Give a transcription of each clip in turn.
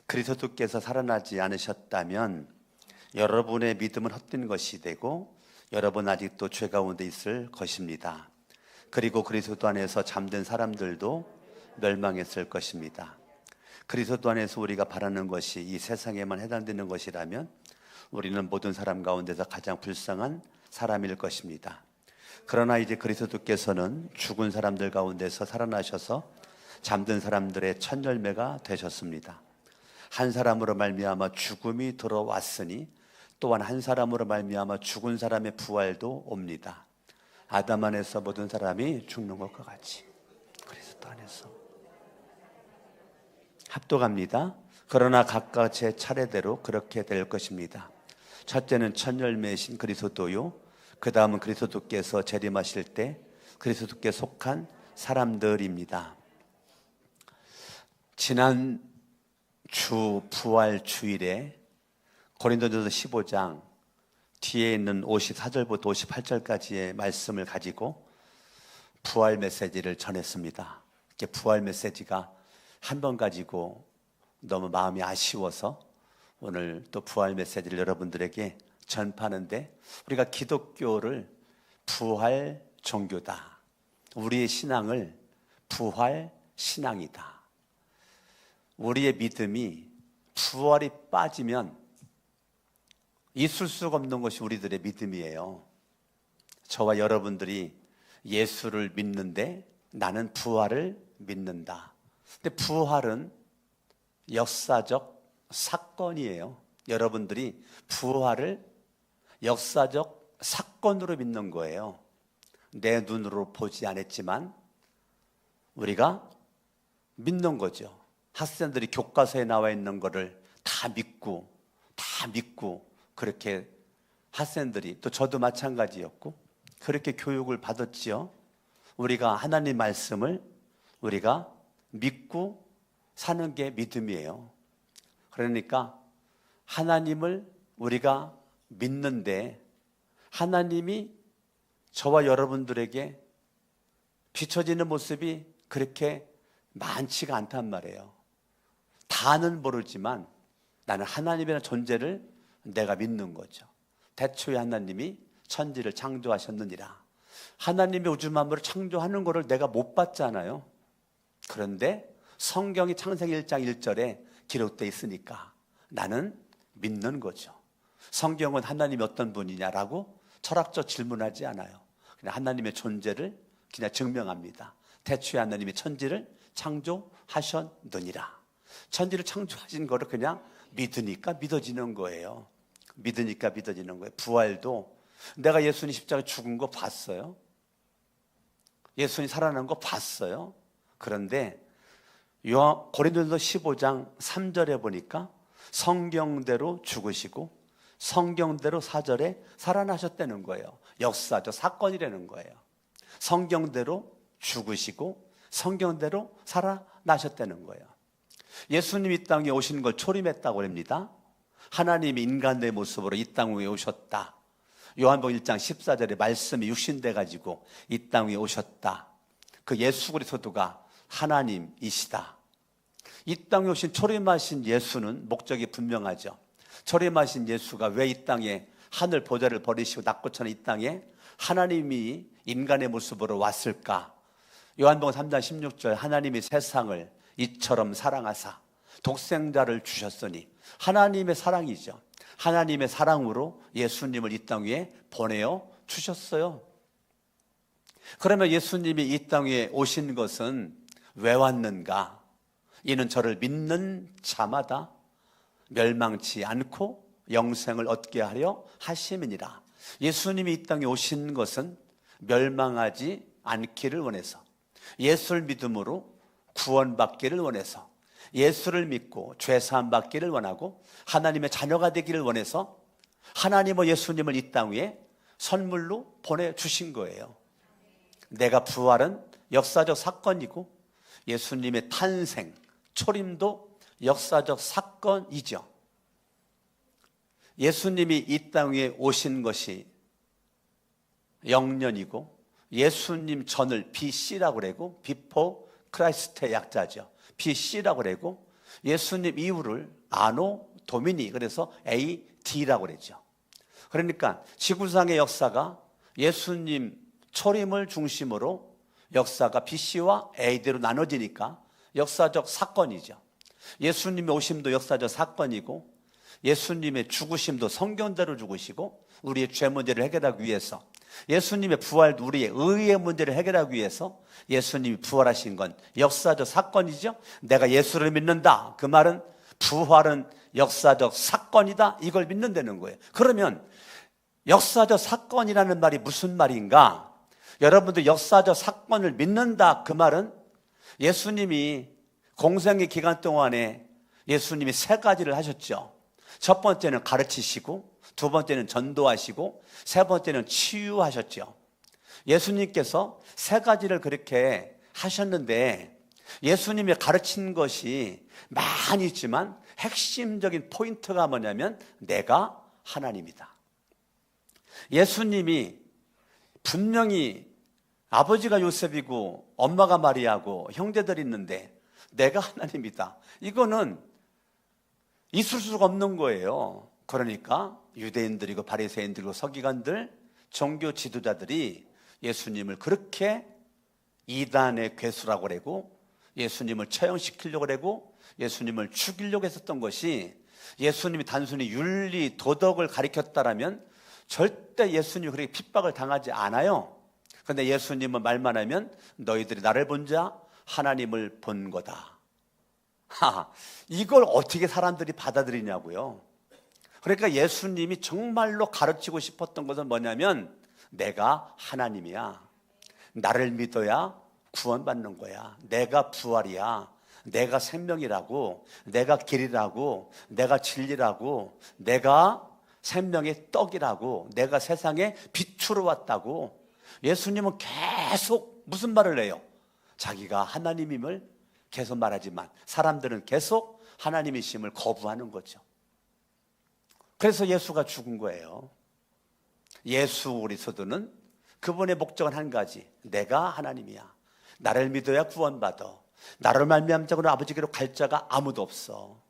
그리스도께서 살아나지 않으셨다면 여러분의 믿음은 헛된 것이 되고 여러분 아직도 죄 가운데 있을 것입니다. 그리고 그리스도 안에서 잠든 사람들도 멸망했을 것입니다. 그리스도 안에서 우리가 바라는 것이 이 세상에만 해당되는 것이라면 우리는 모든 사람 가운데서 가장 불쌍한 사람일 것입니다. 그러나 이제 그리스도께서는 죽은 사람들 가운데서 살아나셔서 잠든 사람들의 첫 열매가 되셨습니다. 한 사람으로 말미암아 죽음이 들어왔으니 또한 한 사람으로 말미암아 죽은 사람의 부활도 옵니다. 아담 안에서 모든 사람이 죽는 것과 같이 그리스도 안에서 합독합니다. 그러나 각각 제 차례대로 그렇게 될 것입니다. 첫째는 첫 열매이신 그리스도요, 그 다음은 그리스도께서 재림하실 때 그리스도께 속한 사람들입니다. 지난 주 부활 주일에 고린도전서 15장 뒤에 있는 54절부터 58절까지의 말씀을 가지고 부활 메시지를 전했습니다. 부활 메시지가 한 번 가지고 너무 마음이 아쉬워서 오늘 또 부활 메시지를 여러분들에게 전파하는데, 우리가 기독교를 부활 종교다, 우리의 신앙을 부활 신앙이다, 우리의 믿음이 부활이 빠지면 있을 수가 없는 것이 우리들의 믿음이에요. 저와 여러분들이 예수를 믿는데 나는 부활을 믿는다. 근데 부활은 역사적 사건이에요. 여러분들이 부활을 역사적 사건으로 믿는 거예요. 내 눈으로 보지 않았지만 우리가 믿는 거죠. 학생들이 교과서에 나와 있는 거를 다 믿고 그렇게 학생들이, 또 저도 마찬가지였고 그렇게 교육을 받았지요. 우리가 하나님 말씀을 우리가 믿고 사는 게 믿음이에요. 그러니까 하나님을 우리가 믿는데 하나님이 저와 여러분들에게 비춰지는 모습이 그렇게 많지가 않단 말이에요. 다는 모르지만 나는 하나님이라는 존재를 내가 믿는 거죠. 태초에 하나님이 천지를 창조하셨느니라. 하나님이 우주 만물을 창조하는 것을 내가 못 봤잖아요. 그런데 성경이 창세기 1장 1절에 기록되어 있으니까 나는 믿는 거죠. 성경은 하나님이 어떤 분이냐라고 철학적 질문하지 않아요. 그냥 하나님의 존재를 그냥 증명합니다. 태초에 하나님이 천지를 창조하셨느니라. 천지를 창조하신 거를 그냥 믿으니까 믿어지는 거예요. 믿으니까 믿어지는 거예요. 부활도 내가 예수님 십자가에 죽은 거 봤어요. 예수님 살아난 거 봤어요. 그런데 고린도전서 15장 3절에 보니까 성경대로 죽으시고 성경대로 4절에 살아나셨다는 거예요. 역사적 사건이라는 거예요. 성경대로 죽으시고 성경대로 살아나셨다는 거예요. 예수님이 이 땅에 오신 걸 초림했다고 합니다. 하나님이 인간의 모습으로 이 땅 위에 오셨다. 요한복음 1장 14절에 말씀이 육신돼 가지고 이 땅 위에 오셨다. 그 예수 그리스도가 하나님이시다. 이 땅에 오신 초림하신 예수는 목적이 분명하죠. 초림하신 예수가 왜 이 땅에 하늘 보좌를 버리시고 낙고처럼 이 땅에 하나님이 인간의 모습으로 왔을까? 요한복음 3장 16절, 하나님이 세상을 이처럼 사랑하사 독생자를 주셨으니, 하나님의 사랑이죠. 하나님의 사랑으로 예수님을 이 땅 위에 보내어 주셨어요. 그러면 예수님이 이 땅 위에 오신 것은 왜 왔는가? 이는 저를 믿는 자마다 멸망치 않고 영생을 얻게 하려 하심이니라. 예수님이 이 땅에 오신 것은 멸망하지 않기를 원해서, 예수를 믿음으로 구원받기를 원해서, 예수를 믿고 죄사함 받기를 원하고 하나님의 자녀가 되기를 원해서 하나님과 예수님을 이 땅 위에 선물로 보내주신 거예요. 내가 부활은 역사적 사건이고 예수님의 탄생, 초림도 역사적 사건이죠. 예수님이 이 땅 위에 오신 것이 영년이고 예수님 전을 BC라고 그러고 비포 크라이스트의 약자죠. BC라고 그러고 예수님 이후를 아노 도미니, 그래서 AD라고 그랬죠. 그러니까 지구상의 역사가 예수님 초림을 중심으로 역사가 BC와 AD로 나눠지니까 역사적 사건이죠. 예수님의 오심도 역사적 사건이고, 예수님의 죽으심도 성경대로 죽으시고, 우리의 죄 문제를 해결하기 위해서, 예수님의 부활도 우리의 의의 문제를 해결하기 위해서 예수님이 부활하신 건 역사적 사건이죠. 내가 예수를 믿는다, 그 말은 부활은 역사적 사건이다, 이걸 믿는다는 거예요. 그러면 역사적 사건이라는 말이 무슨 말인가? 여러분들 역사적 사건을 믿는다, 그 말은 예수님이 공생의 기간 동안에 예수님이 세 가지를 하셨죠. 첫 번째는 가르치시고, 두 번째는 전도하시고, 세 번째는 치유하셨죠. 예수님께서 세 가지를 그렇게 하셨는데, 예수님이 가르친 것이 많이 있지만 핵심적인 포인트가 뭐냐면 내가 하나님이다. 예수님이 분명히 아버지가 요셉이고 엄마가 마리아고 형제들이 있는데 내가 하나님이다, 이거는 있을 수가 없는 거예요. 그러니까 유대인들이고 바리새인들이고 서기관들, 종교 지도자들이 예수님을 그렇게 이단의 괴수라고 그러고, 예수님을 처형시키려고 그러고, 예수님을 죽이려고 했었던 것이, 예수님이 단순히 윤리 도덕을 가리켰다라면 절대 예수님이 그렇게 핍박을 당하지 않아요. 그런데 예수님은 말만 하면 너희들이 나를 본 자 하나님을 본 거다. 이걸 어떻게 사람들이 받아들이냐고요. 그러니까 예수님이 정말로 가르치고 싶었던 것은 뭐냐면 내가 하나님이야, 나를 믿어야 구원받는 거야, 내가 부활이야, 내가 생명이라고, 내가 길이라고, 내가 진리라고, 내가 생명의 떡이라고, 내가 세상에 빛으로 왔다고. 예수님은 계속 무슨 말을 해요? 자기가 하나님임을 계속 말하지만 사람들은 계속 하나님이심을 거부하는 거죠. 그래서 예수가 죽은 거예요. 예수 그리스도는 그분의 목적은 한 가지, 내가 하나님이야, 나를 믿어야 구원받아, 나를 말미암은 자는 아버지께로 갈 자가 아무도 없어,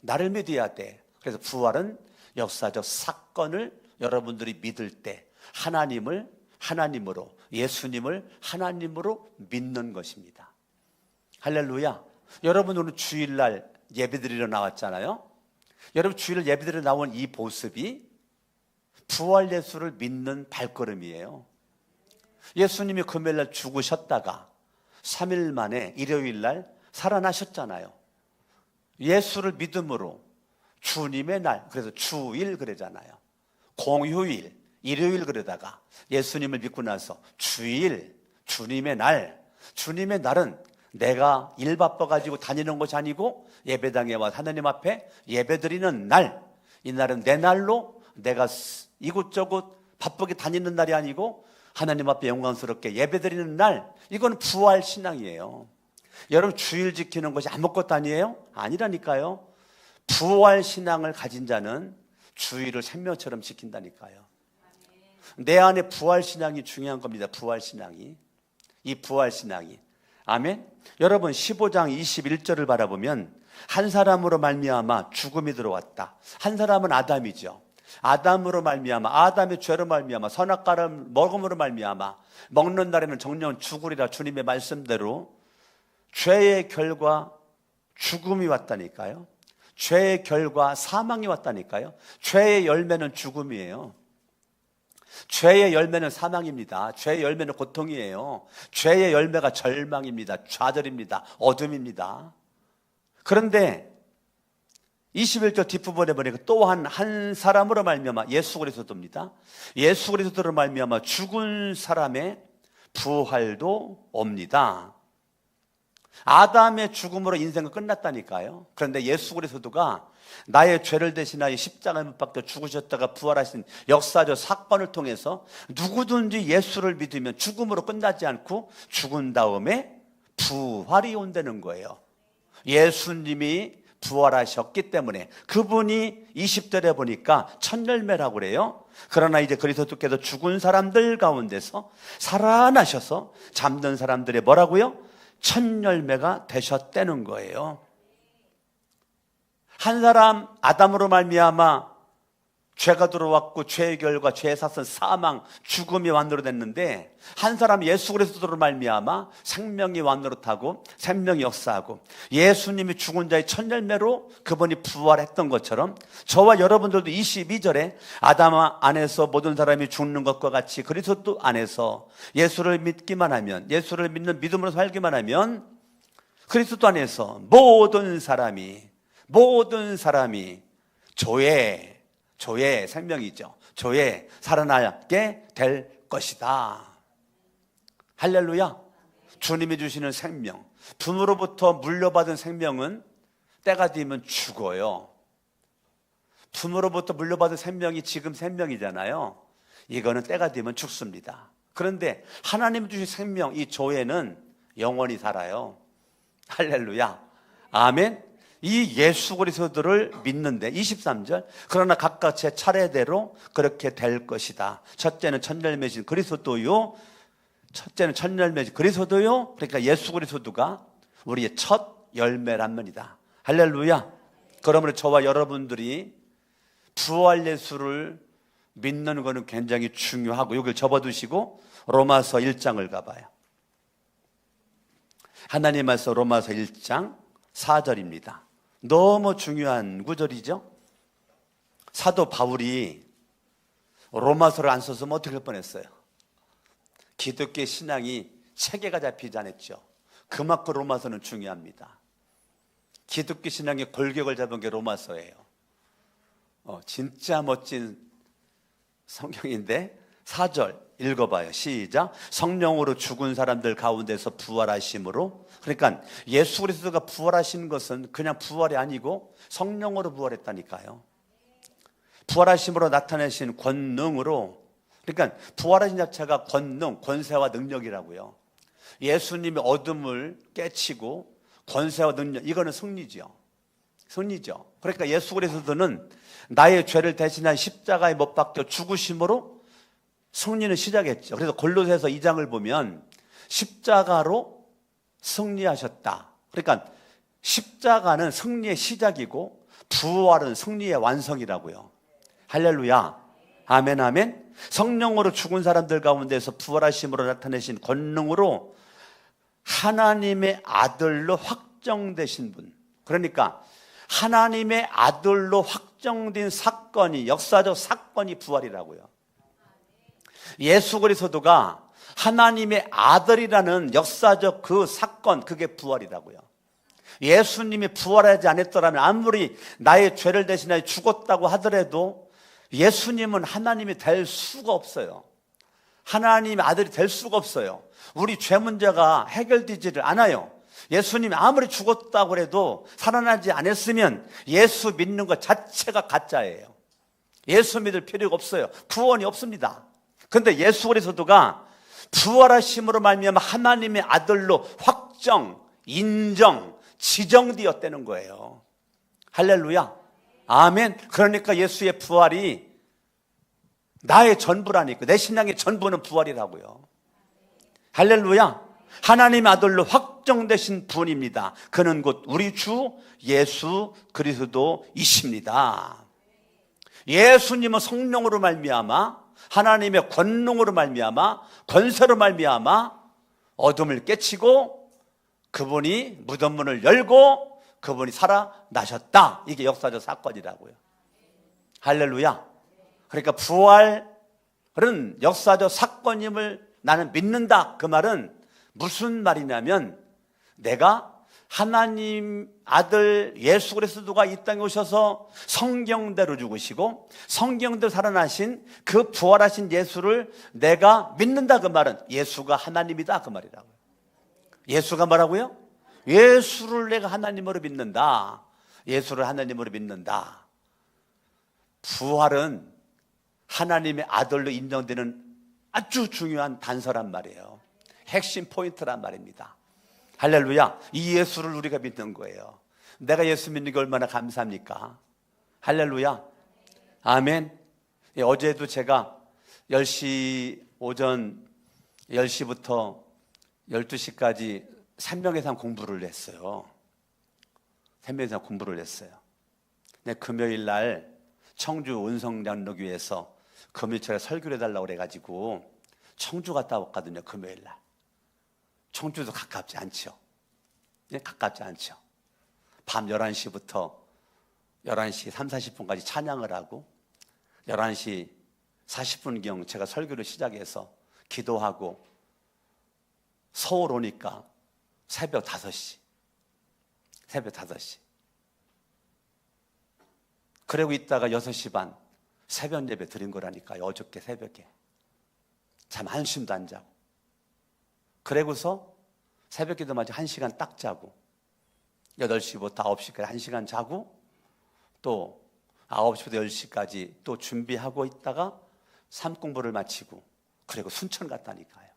나를 믿어야 돼. 그래서 부활은 역사적 사건을 여러분들이 믿을 때 하나님을 하나님으로, 예수님을 하나님으로 믿는 것입니다. 할렐루야. 여러분 오늘 주일날 예배드리러 나왔잖아요. 여러분 주일날 예배드리러 나온 이 모습이 부활 예수를 믿는 발걸음이에요. 예수님이 금요일날 죽으셨다가 3일 만에 일요일날 살아나셨잖아요. 예수를 믿음으로 주님의 날, 그래서 주일 그러잖아요. 공휴일, 일요일 그러다가 예수님을 믿고 나서 주일, 주님의 날. 주님의 날은 내가 일 바빠가지고 다니는 것이 아니고 예배당에 와서 하나님 앞에 예배드리는 날. 이 날은 내 날로 내가 이곳저곳 바쁘게 다니는 날이 아니고 하나님 앞에 영광스럽게 예배드리는 날. 이건 부활 신앙이에요. 여러분 주일 지키는 것이 아무것도 아니에요? 아니라니까요. 부활 신앙을 가진 자는 주일을 생명처럼 지킨다니까요. 내 안에 부활 신앙이 중요한 겁니다. 부활 신앙이. 이 부활 신앙이. 아멘. 여러분 15장 21절을 바라보면 한 사람으로 말미암아 죽음이 들어왔다. 한 사람은 아담이죠. 아담으로 말미암아, 아담의 죄로 말미암아, 선악과를 먹음으로 말미암아 먹는 날에는 정령 죽으리라. 주님의 말씀대로 죄의 결과 죽음이 왔다니까요. 죄의 결과 사망이 왔다니까요. 죄의 열매는 죽음이에요. 죄의 열매는 사망입니다. 죄의 열매는 고통이에요. 죄의 열매가 절망입니다. 좌절입니다. 어둠입니다. 그런데 21절 뒷부분에 보니까 또한 한 사람으로 말미암아, 예수 그리스도입니다. 예수 그리스도로 말미암아 죽은 사람의 부활도 옵니다. 아담의 죽음으로 인생은 끝났다니까요. 그런데 예수 그리스도가 나의 죄를 대신하여 십자가에 못 박혀 죽으셨다가 부활하신 역사적 사건을 통해서 누구든지 예수를 믿으면 죽음으로 끝나지 않고 죽은 다음에 부활이 온다는 거예요. 예수님이 부활하셨기 때문에 그분이 20절에 보니까 첫 열매라고 그래요. 그러나 이제 그리스도께서 죽은 사람들 가운데서 살아나셔서 잠든 사람들의 뭐라고요? 첫 열매가 되셨다는 거예요. 한 사람 아담으로 말미암아 죄가 들어왔고 죄의 결과 죄의 사슬 사망 죽음이 완노로 됐는데 한 사람 예수 그리스도로 말미암아 생명이 완노로 타고 생명이 역사하고 예수님이 죽은 자의 첫 열매로 그분이 부활했던 것처럼 저와 여러분들도 22절에 아담 안에서 모든 사람이 죽는 것과 같이 그리스도 안에서 예수를 믿기만 하면, 예수를 믿는 믿음으로 살기만 하면 그리스도 안에서 모든 사람이 조의 생명이죠. 조의 살아나게 될 것이다. 할렐루야. 주님이 주시는 생명, 부모로부터 물려받은 생명은 때가 되면 죽어요. 부모로부터 물려받은 생명이 지금 생명이잖아요. 이거는 때가 되면 죽습니다. 그런데 하나님 주신 생명, 이 조에는 영원히 살아요. 할렐루야. 아멘. 이 예수 그리스도를 믿는데 23절 그러나 각각 제 차례대로 그렇게 될 것이다. 첫째는 첫 열매신 그리스도요. 그러니까 예수 그리스도가 우리의 첫 열매란 말이다. 할렐루야. 그러므로 저와 여러분들이 부활 예수를 믿는 것은 굉장히 중요하고, 여기를 접어두시고 로마서 1장을 가봐요. 하나님 말씀 로마서 1장 4절입니다. 너무 중요한 구절이죠. 사도 바울이 로마서를 안 썼으면 어떻게 할 뻔했어요. 기독교 신앙이 체계가 잡히지 않았죠. 그만큼 로마서는 중요합니다. 기독교 신앙의 골격을 잡은 게 로마서예요. 진짜 멋진 성경인데 4절 읽어봐요. 시작. 성령으로 죽은 사람들 가운데서 부활하심으로, 그러니까 예수 그리스도가 부활하신 것은 그냥 부활이 아니고 성령으로 부활했다니까요. 부활하심으로 나타내신 권능으로, 그러니까 부활하신 자체가 권능, 권세와 능력이라고요. 예수님이 어둠을 깨치고 권세와 능력, 이거는 승리죠. 그러니까 예수 그리스도는 나의 죄를 대신한 십자가에 못 박혀 죽으심으로 승리는 시작했죠. 그래서 골로새서 2장을 보면 십자가로 승리하셨다. 그러니까 십자가는 승리의 시작이고 부활은 승리의 완성이라고요. 할렐루야. 아멘 아멘. 성령으로 죽은 사람들 가운데서 부활하심으로 나타내신 권능으로 하나님의 아들로 확정되신 분, 그러니까 하나님의 아들로 확정된 사건이, 역사적 사건이 부활이라고요. 예수 그리스도가 하나님의 아들이라는 역사적 그 사건, 그게 부활이라고요. 예수님이 부활하지 않았더라면 아무리 나의 죄를 대신하여 죽었다고 하더라도 예수님은 하나님이 될 수가 없어요. 하나님의 아들이 될 수가 없어요. 우리 죄 문제가 해결되지를 않아요. 예수님이 아무리 죽었다고 해도 살아나지 않았으면 예수 믿는 것 자체가 가짜예요. 예수 믿을 필요가 없어요. 구원이 없습니다. 그런데 예수 그리스도가 부활하심으로 말미암아 하나님의 아들로 확정, 인정, 지정되었다는 거예요. 할렐루야. 아멘. 그러니까 예수의 부활이 나의 전부라니까. 내 신앙의 전부는 부활이라고요. 할렐루야. 하나님의 아들로 확정되신 분입니다. 그는 곧 우리 주 예수 그리스도이십니다. 예수님은 성령으로 말미암아, 하나님의 권능으로 말미암아, 권세로 말미암아 어둠을 깨치고 그분이 무덤 문을 열고 그분이 살아나셨다. 이게 역사적 사건이라고요. 할렐루야. 그러니까 부활은 역사적 사건임을 나는 믿는다. 그 말은 무슨 말이냐면, 내가 하나님 아들 예수 그리스도가 이 땅에 오셔서 성경대로 죽으시고 성경대로 살아나신 그 부활하신 예수를 내가 믿는다. 그 말은 예수가 하나님이다. 그 말이라고요. 예수가 뭐라고요? 예수를 내가 하나님으로 믿는다. 예수를 하나님으로 믿는다. 부활은 하나님의 아들로 인정되는 아주 중요한 단서란 말이에요. 핵심 포인트란 말입니다. 할렐루야. 이 예수를 우리가 믿는 거예요. 내가 예수 믿는 게 얼마나 감사합니까? 할렐루야. 아멘. 어제도 제가 10시, 오전 10시부터 12시까지 생명의 삶 공부를 했어요. 생명의 삶 공부를 했어요. 금요일 날 청주 은성장로교회에서 금요일에 설교를 해달라고 그래가지고 청주 갔다 왔거든요. 금요일 날. 청주도 가깝지 않죠. 가깝지 않죠. 밤 11시부터 11시 3, 40분까지 찬양을 하고 11시 40분경 제가 설교를 시작해서 기도하고 서울 오니까 새벽 5시. 새벽 5시. 그러고 있다가 6시 반 새벽 예배 드린 거라니까요. 어저께 새벽에. 잠 한숨도 안 자고. 그러고서 새벽 기도 마치 1시간 딱 자고 8시부터 9시까지 1시간 자고 또 9시부터 10시까지 또 준비하고 있다가 삶 공부를 마치고 그리고 순천 갔다니까요.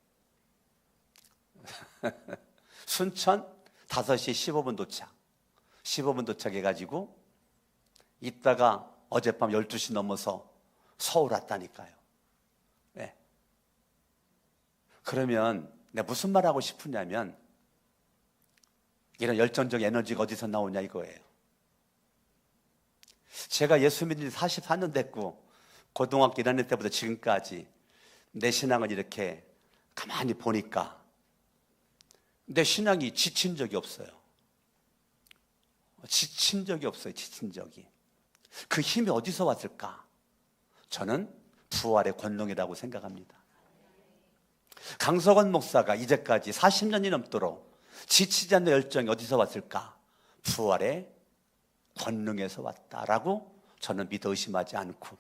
순천 5시 15분 도착. 15분 도착해가지고 있다가 어젯밤 12시 넘어서 서울 왔다니까요. 네. 그러면 내가 무슨 말 하고 싶으냐면 이런 열정적 에너지가 어디서 나오냐 이거예요. 제가 예수 믿은 지 44년 됐고 고등학교 1학년 때부터 지금까지 내 신앙을 이렇게 가만히 보니까 내 신앙이 지친 적이 없어요. 지친 적이 없어요. 지친 적이. 그 힘이 어디서 왔을까? 저는 부활의 권능이라고 생각합니다. 강석원 목사가 이제까지 40년이 넘도록 지치지 않는 열정이 어디서 왔을까? 부활의 권능에서 왔다라고 저는 믿어 의심하지 않고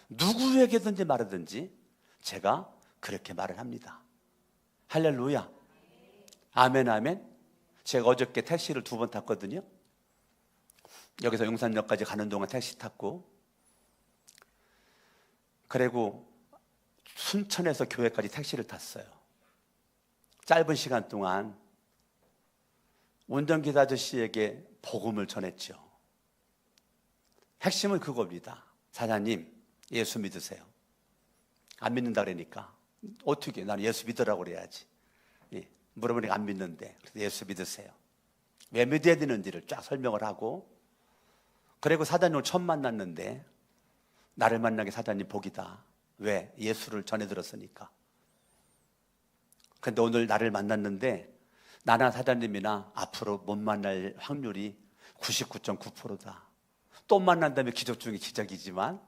누구에게든지 말하든지 제가 그렇게 말을 합니다. 할렐루야. 아멘 아멘. 제가 어저께 택시를 2번 탔거든요. 여기서 용산역까지 가는 동안 택시 탔고 그리고 순천에서 교회까지 택시를 탔어요. 짧은 시간 동안 운전기사 아저씨에게 복음을 전했죠. 핵심은 그겁니다. 사장님, 예수 믿으세요. 안 믿는다 그러니까 어떻게 나는 예수 믿으라고 그래야지. 물어보니까 안 믿는데 그래서 예수 믿으세요. 왜 믿어야 되는지를 쫙 설명을 하고 그리고 사장님을 처음 만났는데 나를 만나게 사장님 복이다. 왜? 예수를 전해 들었으니까. 그런데 오늘 나를 만났는데 나나 사장님이나 앞으로 못 만날 확률이 99.9%다. 또 만난다면 기적 중에 기적이지만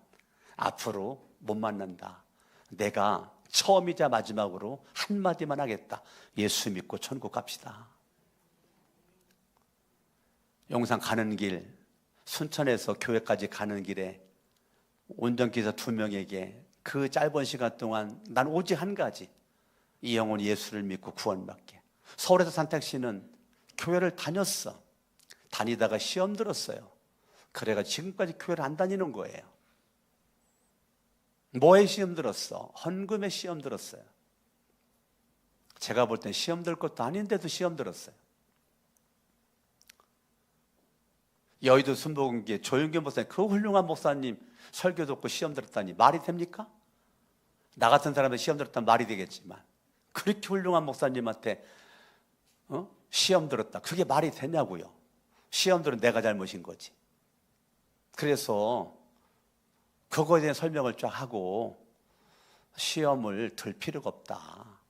앞으로 못 만난다. 내가 처음이자 마지막으로 한마디만 하겠다. 예수 믿고 천국 갑시다. 용산 가는 길, 순천에서 교회까지 가는 길에 운전기사 2명에게 그 짧은 시간 동안 난 오직 한 가지, 이 영혼이 예수를 믿고 구원받게. 서울에서 산 택시는 교회를 다녔어. 다니다가 시험 들었어요. 그래가 지금까지 교회를 안 다니는 거예요. 뭐에 시험 들었어? 헌금에 시험 들었어요. 제가 볼 땐 시험 들 것도 아닌데도 시험 들었어요. 여의도 순복음교회 조영균 목사님, 그 훌륭한 목사님 설교 듣고 시험 들었다니 말이 됩니까? 나 같은 사람은 시험 들었다면 말이 되겠지만 그렇게 훌륭한 목사님한테 시험 들었다, 그게 말이 되냐고요. 시험 들은 내가 잘못인 거지. 그래서 그거에 대한 설명을 쫙 하고 시험을 들 필요가 없다.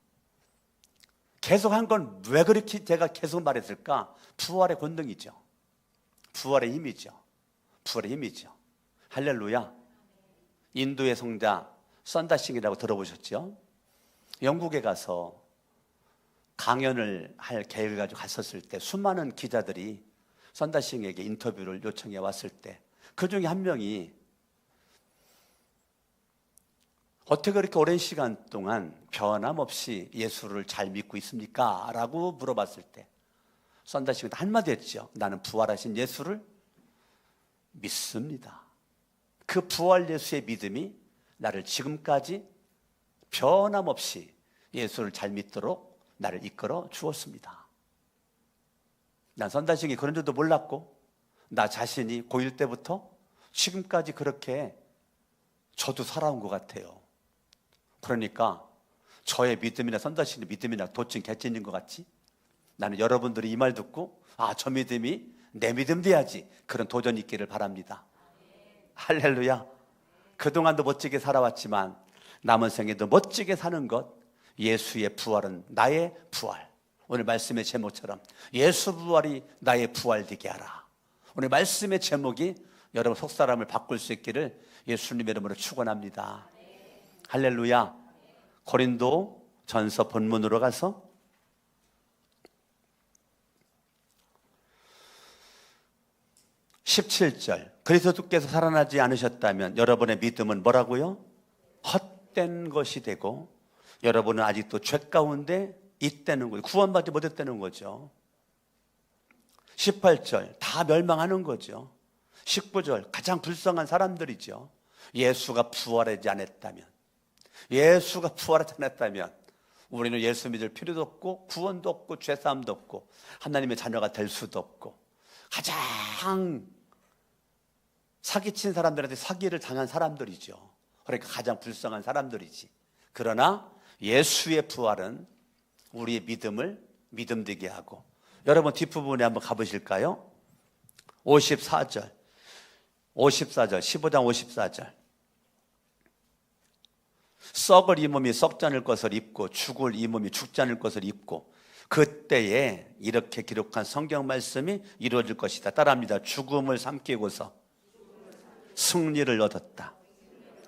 계속 한 건 왜 그렇게 제가 계속 말했을까? 부활의 권능이죠. 부활의 힘이죠. 부활의 힘이죠. 할렐루야. 인도의 성자 썬다싱이라고 들어보셨죠? 영국에 가서 강연을 할 계획을 가지고 갔었을 때 수많은 기자들이 썬다싱에게 인터뷰를 요청해 왔을 때 그 중에 한 명이 어떻게 그렇게 오랜 시간 동안 변함없이 예수를 잘 믿고 있습니까? 라고 물어봤을 때 썬다싱은 한마디 했죠. 나는 부활하신 예수를 믿습니다. 그 부활 예수의 믿음이 나를 지금까지 변함없이 예수를 잘 믿도록 나를 이끌어 주었습니다. 난 썬다싱이 그런 줄도 몰랐고 나 자신이 고1 때부터 지금까지 그렇게 저도 살아온 것 같아요. 그러니까 저의 믿음이나 썬다싱의 믿음이나 도찐 개찐인 것 같지? 나는 여러분들이 이 말 듣고 저 믿음이 내 믿음 돼야지, 그런 도전이 있기를 바랍니다. 할렐루야. 그동안도 멋지게 살아왔지만 남은 생에도 멋지게 사는 것, 예수의 부활은 나의 부활. 오늘 말씀의 제목처럼 예수 부활이 나의 부활 되게 하라. 오늘 말씀의 제목이 여러분 속사람을 바꿀 수 있기를 예수님의 이름으로 축원합니다. 할렐루야. 고린도 전서 본문으로 가서 17절, 그리스도께서 살아나지 않으셨다면 여러분의 믿음은 뭐라고요? 헛된 것이 되고 여러분은 아직도 죄 가운데 있다는 거예요. 구원받지 못했다는 거죠. 18절, 다 멸망하는 거죠. 19절, 가장 불쌍한 사람들이죠. 예수가 부활하지 않았다면, 예수가 부활하지 않았다면 우리는 예수 믿을 필요도 없고 구원도 없고 죄사함도 없고 하나님의 자녀가 될 수도 없고 가장 사기친 사람들한테 사기를 당한 사람들이죠. 그러니까 가장 불쌍한 사람들이지. 그러나 예수의 부활은 우리의 믿음을 믿음되게 하고, 여러분 뒷부분에 한번 가보실까요? 54절 15장 54절, 썩을 이 몸이 썩지 않을 것을 입고 죽을 이 몸이 죽지 않을 것을 입고, 그때에 이렇게 기록한 성경 말씀이 이루어질 것이다. 따라합니다. 죽음을 삼키고서 승리를 얻었다.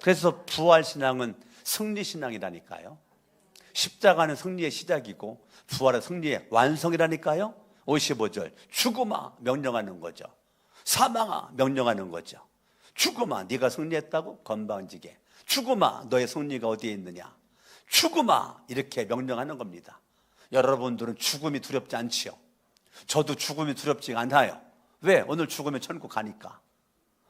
그래서 부활신앙은 승리신앙이라니까요. 십자가는 승리의 시작이고 부활은 승리의 완성이라니까요. 55절, 죽음아 명령하는 거죠. 사망아 명령하는 거죠. 죽음아 네가 승리했다고? 건방지게. 죽음아 너의 승리가 어디에 있느냐? 죽음아 이렇게 명령하는 겁니다. 여러분들은 죽음이 두렵지 않지요? 저도 죽음이 두렵지 않아요. 왜? 오늘 죽으면 천국 가니까.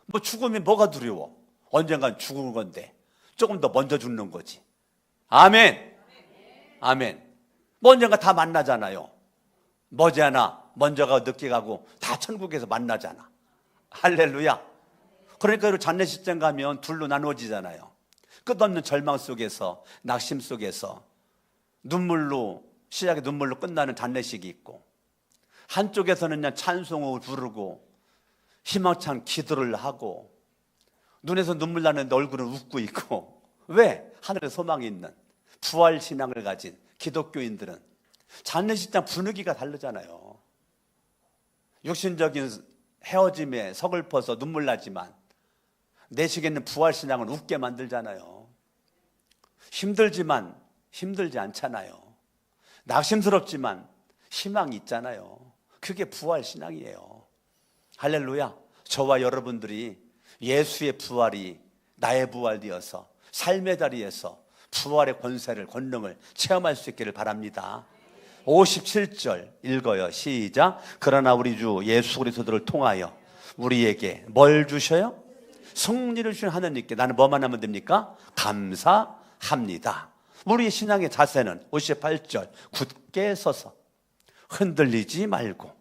뭐 죽음이 뭐가 두려워? 언젠간 죽을 건데 조금 더 먼저 죽는 거지. 아멘. 아멘. 뭐 언젠가 다 만나잖아요. 머지않아 먼저 가고 늦게 가고 다 천국에서 만나잖아. 할렐루야. 그러니까 여러분 장례식장 가면 둘로 나누어지잖아요. 끝없는 절망 속에서, 낙심 속에서 눈물로, 시작의 눈물로 끝나는 장례식이 있고, 한쪽에서는 그냥 찬송을 부르고 희망찬 기도를 하고 눈에서 눈물 나는데 얼굴은 웃고 있고. 왜? 하늘에 소망이 있는 부활신앙을 가진 기독교인들은 장례식장 분위기가 다르잖아요. 육신적인 헤어짐에 서글퍼서 눈물 나지만 내식에는 부활신앙은 웃게 만들잖아요. 힘들지만 힘들지 않잖아요. 낙심스럽지만 희망이 있잖아요. 그게 부활신앙이에요. 할렐루야. 저와 여러분들이 예수의 부활이 나의 부활되어서 삶의 자리에서 부활의 권세를, 권능을 체험할 수 있기를 바랍니다. 57절 읽어요. 시작. 그러나 우리 주 예수 그리스도를 통하여 우리에게 뭘 주셔요? 승리를 주신 하나님께 나는 뭐만 하면 됩니까? 감사합니다. 우리의 신앙의 자세는 58절, 굳게 서서 흔들리지 말고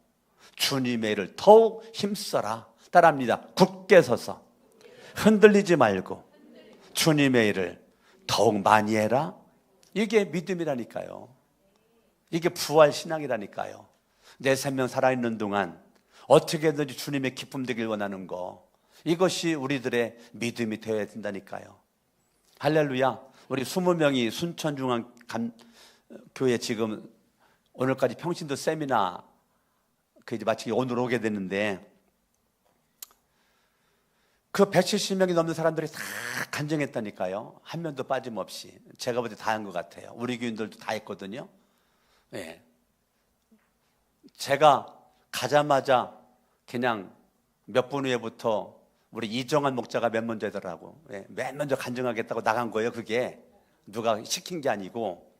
주님의 일을 더욱 힘써라. 따라합니다. 굳게 서서 흔들리지 말고 주님의 일을 더욱 많이 해라. 이게 믿음이라니까요. 이게 부활신앙이라니까요. 내 생명 살아있는 동안 어떻게든지 주님의 기쁨 되길 원하는 거, 이것이 우리들의 믿음이 되어야 된다니까요. 할렐루야. 우리 20명이 순천중앙교회 지금 오늘까지 평신도 세미나 이제 마치 오늘 오게 됐는데, 그 170명이 넘는 사람들이 다 간증했다니까요. 한 명도 빠짐없이. 제가 볼 때 다 한 것 같아요. 우리 교인들도 다 했거든요. 예. 제가 가자마자 그냥 몇 분 후에부터 우리 이정환 목자가 맨 먼저더라고. 예. 맨 먼저 간증하겠다고 나간 거예요. 그게 누가 시킨 게 아니고.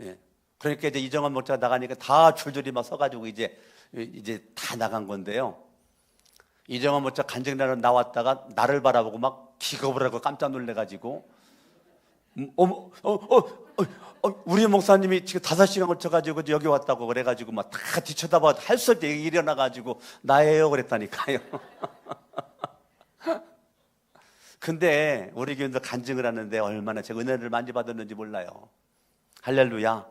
예. 그러니까 이제 이정환 목자가 나가니까 다 줄줄이 막 서가지고 이제 다 나간 건데요. 이정환 목자 간증나러 나왔다가 나를 바라보고 막 기겁을 하고 깜짝 놀래가지고, 우리 목사님이 지금 5시간 걸쳐가지고 여기 왔다고 그래가지고 막 다 뒤쳐다봐 할 수 없게 일어나가지고 나예요 그랬다니까요. 근데 우리 교인들 간증을 하는데 얼마나 제가 은혜를 많이 받았는지 몰라요. 할렐루야.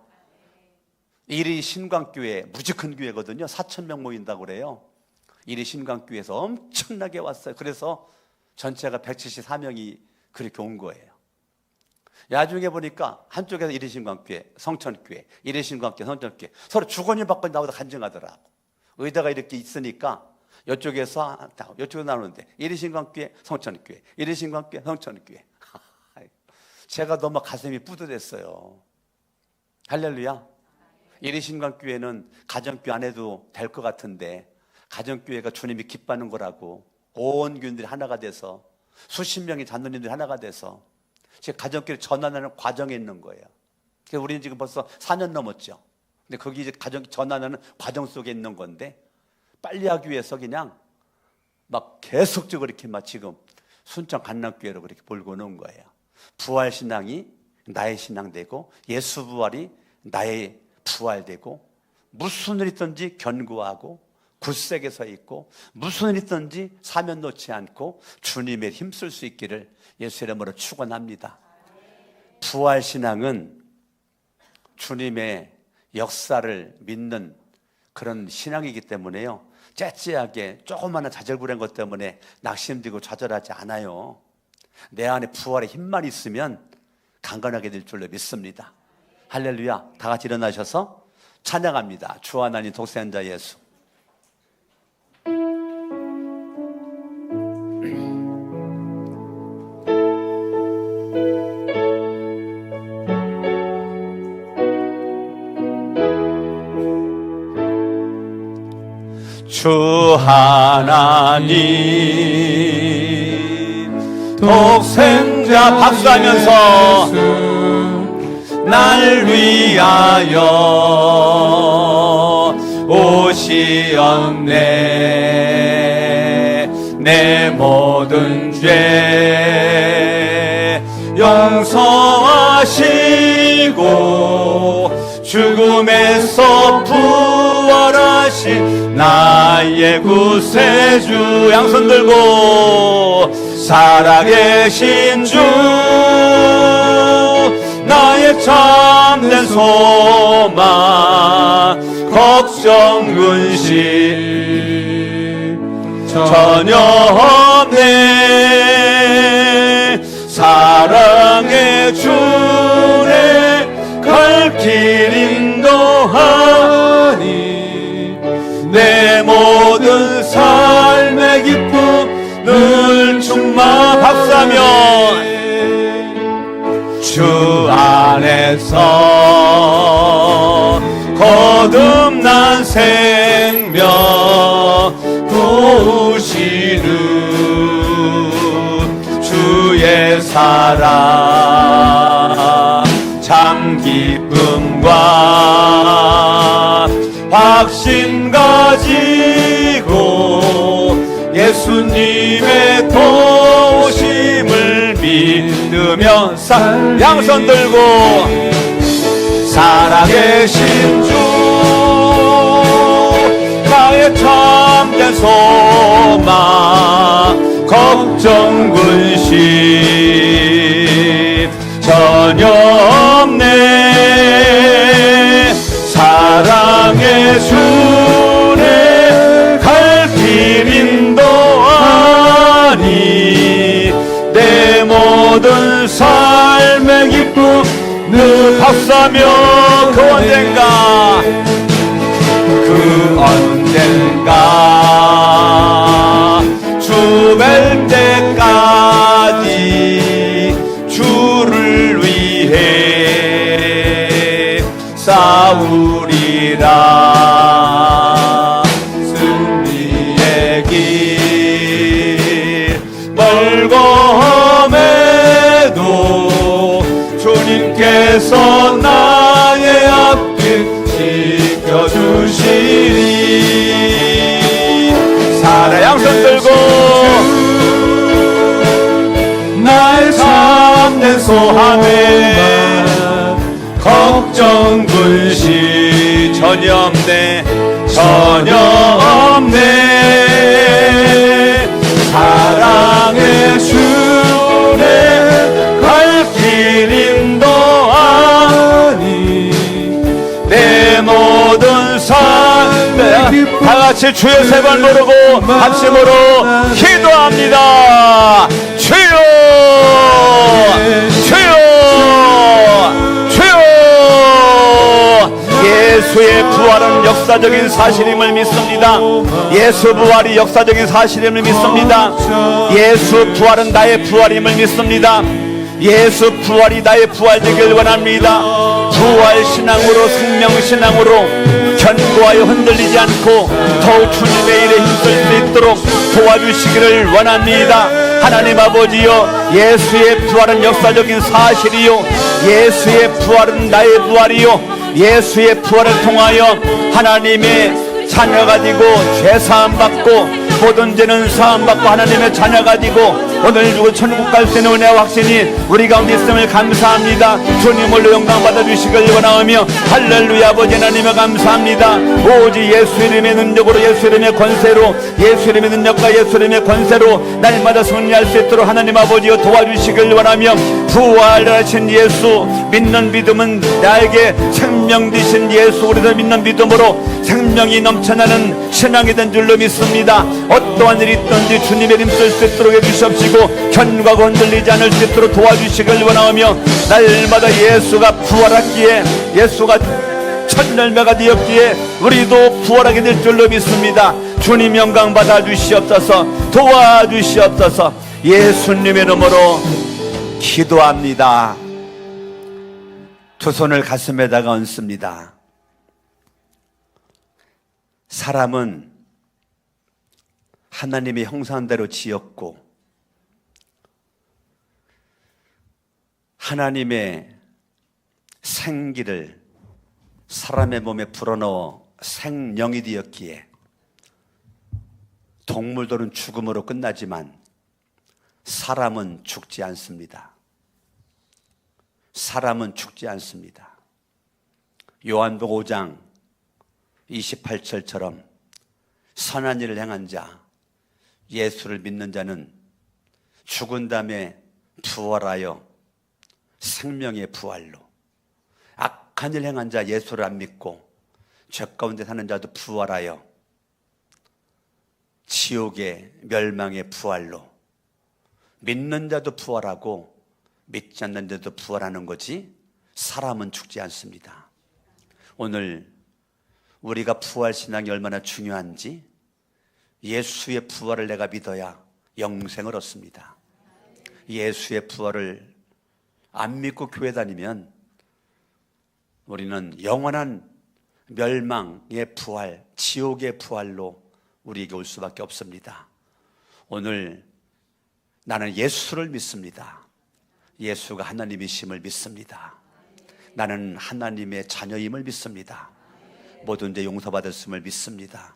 이리 신광교회, 무지 큰 교회거든요. 4,000명 모인다고 그래요. 이리 신광교회에서 엄청나게 왔어요. 그래서 전체가 174명이 그렇게 온 거예요. 나중에 보니까 한쪽에서 이레신광교회, 성천교회, 이레신광교회, 성천교회 서로 주거니 받거니 나보다 간증하더라고. 의대가 이렇게 있으니까 이쪽에서 나누는데 이레신광교회, 성천교회, 이레신광교회, 성천교회. 제가 너무 가슴이 뿌듯했어요. 할렐루야. 이레신광교회는 가정교회 안 해도 될 것 같은데 가정교회가 주님이 기뻐하는 거라고 온 교인들이 하나가 돼서 수십 명의 장로님들이 하나가 돼서 제 가정교회를 전환하는 과정에 있는 거예요. 그래서 우리는 지금 벌써 4년 넘었죠. 근데 거기 이제 가정 전환하는 과정 속에 있는 건데 빨리 하기 위해서 그냥 막 계속적으로 이렇게 막 지금 순천 강남교회로 그렇게 몰고 오는 거예요. 부활 신앙이 나의 신앙 되고 예수 부활이 나의 부활 되고 무슨 일 있든지 견고하고 굳세게 서 있고 무슨 일 있든지 사면 놓지 않고 주님의 힘쓸 수 있기를 예수 이름으로 축원합니다. 부활 신앙은 주님의 역사를 믿는 그런 신앙이기 때문에요. 째째하게 조그마한 좌절부린 것 때문에 낙심되고 좌절하지 않아요. 내 안에 부활의 힘만 있으면 강건하게 될 줄로 믿습니다. 할렐루야. 다 같이 일어나셔서 찬양합니다. 주 하나님 독생한 자 예수. 주 하나님 독생자 박수하면서 날 위하여 오시었네. 내 모든 죄 용서하시고 죽음에서 부활하신 나의 구세주. 양손 들고 살아계신 주 나의 참된 소망 걱정 근심 전혀 없네. 사랑의 주내 갈 길 인도하니 내 모든 삶의 기쁨 늘 충만. 박수하며 주 안에서 거듭난 생명 도우시는 주의 사랑 참 기쁨과 확신 가지고 예수님의 도우심을 믿으며 양손 들고 살아계신 주 나의 참된 소망 걱정 근심 전혀 없네. 사랑의 주내 갈 길 인도하니 내 모든 삶의 기쁨 늘 박수하며 그 언젠가 주 뵐 때까지 주를 위해 싸우리라. 승리의 길 멀고 험해도 주님께서 나의 앞길 지켜주시리. 살아 양손 들고 날 참된 소함에 걱정 근심 전혀 없네. 전혀 없네. 사랑의 주내 갈 길 인도하니 내 모든 삶의 다 같이 주여 세 번 부르고 합심으로 기도합니다. 주여, 주여, 주여. 예수의 부활은 역사적인 사실임을 믿습니다. 예수 부활이 역사적인 사실임을 믿습니다. 예수 부활은 나의 부활임을 믿습니다. 예수 부활이 나의 부활 되길 원합니다. 부활 신앙으로, 생명 신앙으로 견고하여 흔들리지 않고 더욱 주님의 일에 힘쓸 수 있도록 도와주시기를 원합니다. 하나님 아버지여, 예수의 부활은 역사적인 사실이요, 예수의 부활은 나의 부활이요, 예수의 부활을 통하여 하나님의 자녀가 되고 죄사함 받고 모든 죄는 사함 받고 하나님의 자녀가 되고 오늘 주고 천국 갈 수 있는 은혜와 확신이 우리 가운데 있음을 감사합니다. 주님을 영광 받아주시길 원하오며 할렐루야. 아버지 하나님을 감사합니다. 오직 예수 이름의 능력으로, 예수 이름의 권세로, 예수 이름의 능력과 예수 이름의 권세로 날마다 승리할 수 있도록 하나님 아버지여 도와주시길 원하며 부활하신 예수 믿는 믿음은 나에게 생명 되신 예수, 우리들 믿는 믿음으로 생명이 넘쳐나는 신앙이 된 줄로 믿습니다. 어떠한 일이 있든지 주님의 힘 쓸 수 있도록 해주시옵시고 견고하고 흔들리지 않을 수 있도록 도와주시길 원하오며 날마다 예수가 부활했기에, 예수가 첫 열매가 되었기에 우리도 부활하게 될 줄로 믿습니다. 주님 영광 받아 주시옵소서, 도와주시옵소서. 예수님의 이름으로 기도합니다. 두 손을 가슴에다가 얹습니다. 사람은 하나님의 형상대로 지었고 하나님의 생기를 사람의 몸에 불어넣어 생명이 되었기에 동물들은 죽음으로 끝나지만 사람은 죽지 않습니다. 사람은 죽지 않습니다. 요한복음 5장 28절처럼 선한 일을 행한 자, 예수를 믿는 자는 죽은 다음에 부활하여 생명의 부활로, 악한 일 행한 자, 예수를 안 믿고 죄 가운데 사는 자도 부활하여 지옥의 멸망의 부활로, 믿는 자도 부활하고 믿지 않는 자도 부활하는 거지 사람은 죽지 않습니다. 오늘 우리가 부활신앙이 얼마나 중요한지, 예수의 부활을 내가 믿어야 영생을 얻습니다. 예수의 부활을 안 믿고 교회 다니면 우리는 영원한 멸망의 부활, 지옥의 부활로 우리에게 올 수밖에 없습니다. 오늘 나는 예수를 믿습니다. 예수가 하나님이심을 믿습니다. 나는 하나님의 자녀임을 믿습니다. 모든 죄 용서받았음을 믿습니다.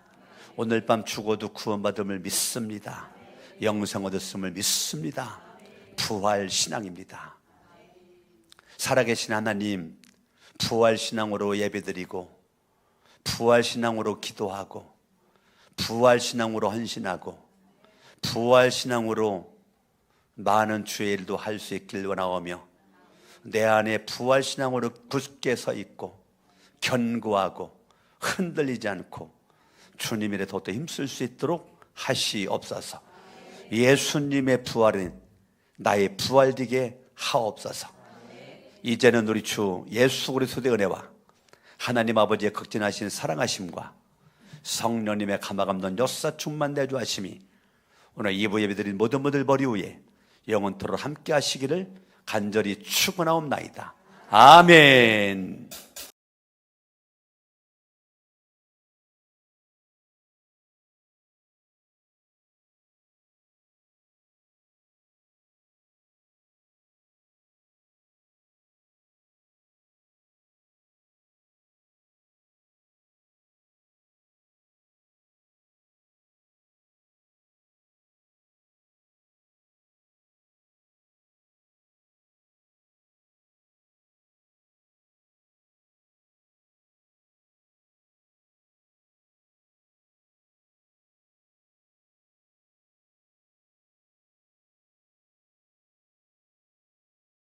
오늘 밤 죽어도 구원받음을 믿습니다. 영생 얻었음을 믿습니다. 부활 신앙입니다. 살아계신 하나님, 부활 신앙으로 예배드리고 부활 신앙으로 기도하고 부활 신앙으로 헌신하고 부활 신앙으로 많은 주의 일도 할 수 있길 원하오며 내 안에 부활 신앙으로 굳게 서 있고 견고하고 흔들리지 않고 주님 일에 더욱더 힘쓸 수 있도록 하시옵소서. 예수님의 부활은 나의 부활되게 하옵소서. 이제는 우리 주 예수 그리스도의 은혜와 하나님 아버지의 극진하신 사랑하심과 성령님의 감화감동 역사 충만 내주하심이 오늘 2부 예배드린 모든 분들 머리 위에 영원토록 함께 하시기를 간절히 축원하옵나이다. 아멘.